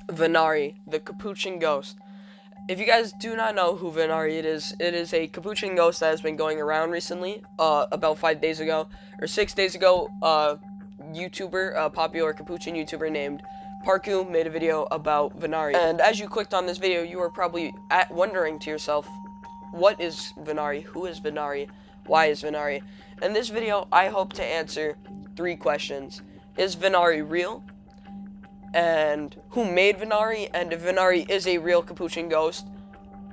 Venari, the Capuchin ghost. If you guys do not know who Venari it is a Capuchin ghost that has been going around recently, about 5 days ago, or 6 days ago, YouTuber, a popular Capuchin YouTuber named Parku made a video about Venari. And as you clicked on this video, you were probably wondering to yourself, what is Venari? Who is Venari? Why is Venari? In this video, I hope to answer 3 questions. Is Venari real? And who made Venari? And if Venari is a real Capuchin ghost,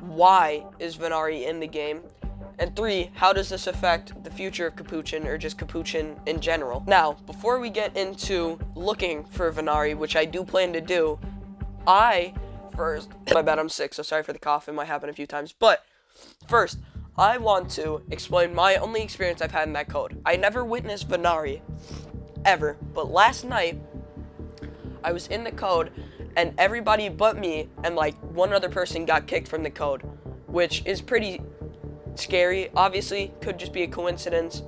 why is Venari in the game? And 3, how does this affect the future of Capuchin, or just Capuchin in general? Now, before we get into looking for Venari, which I do plan to do, my bad, I'm sick, so sorry for the cough, it might happen a few times, but first, I want to explain my only experience I've had in that code. I never witnessed Venari, ever, but last night, I was in the code, and everybody but me and like one other person got kicked from the code, which is pretty scary. Obviously, could just be a coincidence,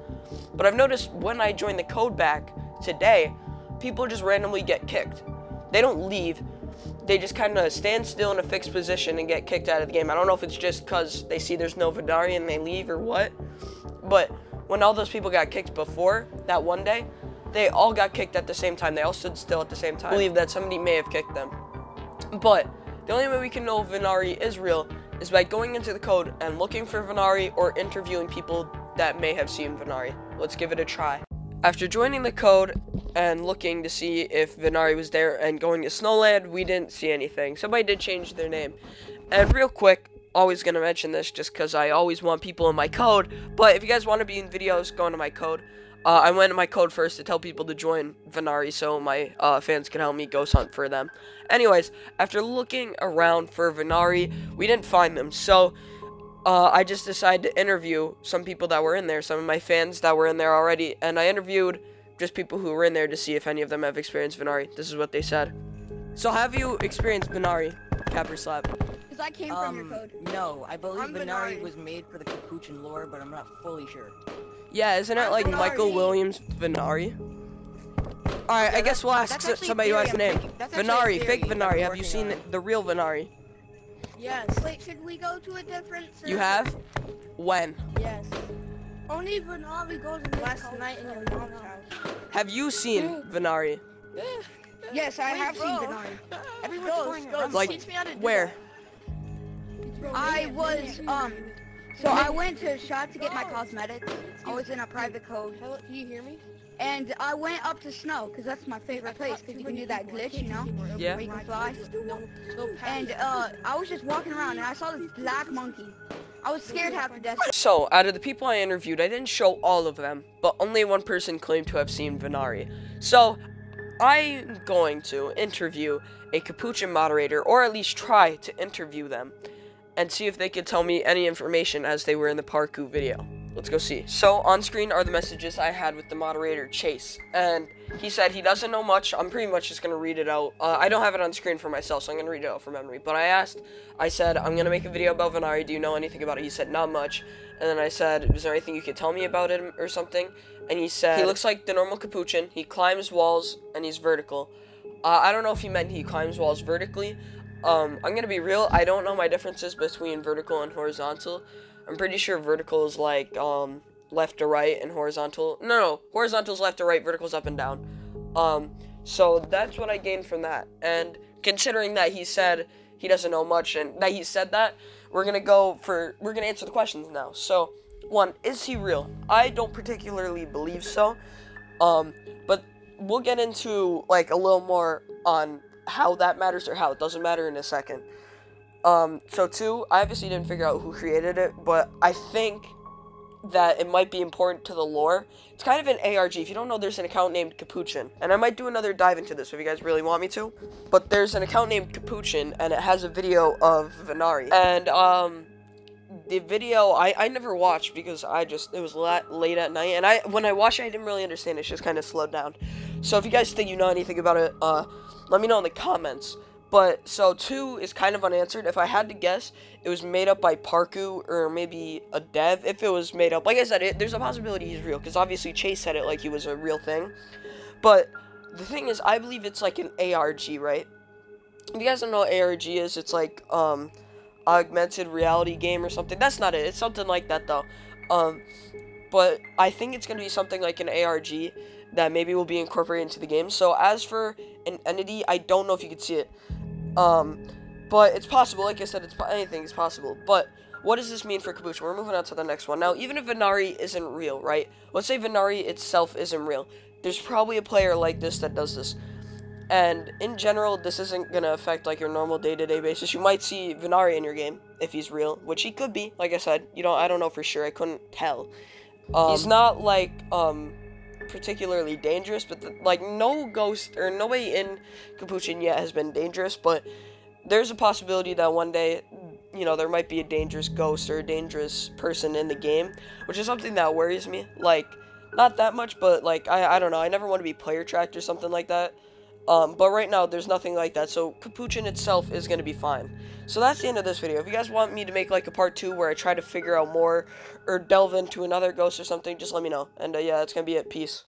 but I've noticed when I join the code back today, people just randomly get kicked. They don't leave, they just kind of stand still in a fixed position and get kicked out of the game. I don't know if it's just because they see there's no Venari and they leave or what, but when all those people got kicked before that one day, they all got kicked at the same time. They all stood still at the same time. I believe that somebody may have kicked them. But the only way we can know Venari is real is by going into the code and looking for Venari or interviewing people that may have seen Venari. Let's give it a try. After joining the code and looking to see if Venari was there and going to Snowland, we didn't see anything. Somebody did change their name. And real quick, always going to mention this just because I always want people in my code, but if you guys want to be in videos, go into my code. I went in my code first to tell people to join Venari so my fans can help me ghost hunt for them. Anyways, after looking around for Venari, we didn't find them. So I just decided to interview some people that were in there, some of my fans that were in there already. And I interviewed just people who were in there to see if any of them have experienced Venari. This is what they said. So have you experienced Venari, Cap or Slap? Because I came from your code. No, I believe Venari was made for the Capuchin lore, but I'm not fully sure. Yeah, isn't it like Venari. Michael Williams Venari? Alright, I guess we'll ask somebody who has the name. Venari, fake Venari. Have you seen the real Venari? Yes. Wait, should we go to a different server? You have? When? Yes. Only Venari goes in last night in your mom's house. Have you seen Venari? Yes, I have seen Venari. Everyone's going around. Like, teach me how to do where? I was, so I went to a shop to get my cosmetics. I was in a private code. Hello, can you hear me? And I went up to Snow, because that's my favorite place, because you can do that glitch, you know? Yeah. Where you can fly. And, I was just walking around, and I saw this black monkey. I was scared half to death. So, out of the people I interviewed, I didn't show all of them, but only one person claimed to have seen Venari. So, I'm going to interview a Capuchin moderator, or at least try to interview them, and see if they could tell me any information as they were in the Parku video. Let's go see. So, on screen are the messages I had with the moderator, Chase, and he said he doesn't know much. I'm pretty much just going to read it out. I don't have it on screen for myself, so I'm going to read it out from memory, but I said, I'm going to make a video about Venari, do you know anything about it? He said, not much, and then I said, is there anything you could tell me about him or something? And he said, he looks like the normal Capuchin, he climbs walls, and he's vertical. I don't know if he meant he climbs walls vertically. I'm gonna be real, I don't know my differences between vertical and horizontal. I'm pretty sure vertical is like, left to right, and horizontal, no, horizontal's left to right, vertical's up and down. So that's what I gained from that, and considering that he said he doesn't know much, and that he said that, we're gonna answer the questions now. So, 1, is he real? I don't particularly believe so, but we'll get into, like, a little more on how that matters or how it doesn't matter in a second. So 2, I obviously didn't figure out who created it, but I think that it might be important to the lore. It's kind of an ARG. If you don't know, there's an account named Capuchin, and I might do another dive into this if you guys really want me to, but there's an account named Capuchin, and it has a video of Venari, and, the video, I never watched because it was late at night, and when I watched it, I didn't really understand it. It's just kind of slowed down. So if you guys think you know anything about it, let me know in the comments. But, so 2 is kind of unanswered. If I had to guess, it was made up by Parku, or maybe a dev. If it was made up, like I said, there's a possibility he's real, because obviously Chase said it like he was a real thing. But the thing is, I believe it's like an ARG, right? If you guys don't know what ARG is, it's like, augmented reality game or something. That's not it. It's something like that, though. But I think it's going to be something like an ARG that maybe will be incorporated into the game. So as for an entity, I don't know if you could see it. But it's possible. Like I said, anything is possible. But what does this mean for Capuchin? We're moving on to the next one. Now, even if Venari isn't real, right? Let's say Venari itself isn't real. There's probably a player like this that does this. And in general, this isn't going to affect like your normal day-to-day basis. You might see Venari in your game if he's real, which he could be. Like I said, I don't know for sure. I couldn't tell. He's not like particularly dangerous, but like no ghost or nobody in Capuchin yet has been dangerous, but there's a possibility that one day, there might be a dangerous ghost or a dangerous person in the game, which is something that worries me. Like, not that much, but like I don't know. I never want to be player tracked or something like that. But right now, there's nothing like that, so Capuchin itself is going to be fine. So that's the end of this video. If you guys want me to make, like, a part 2 where I try to figure out more or delve into another ghost or something, just let me know. And, yeah, that's going to be it. Peace.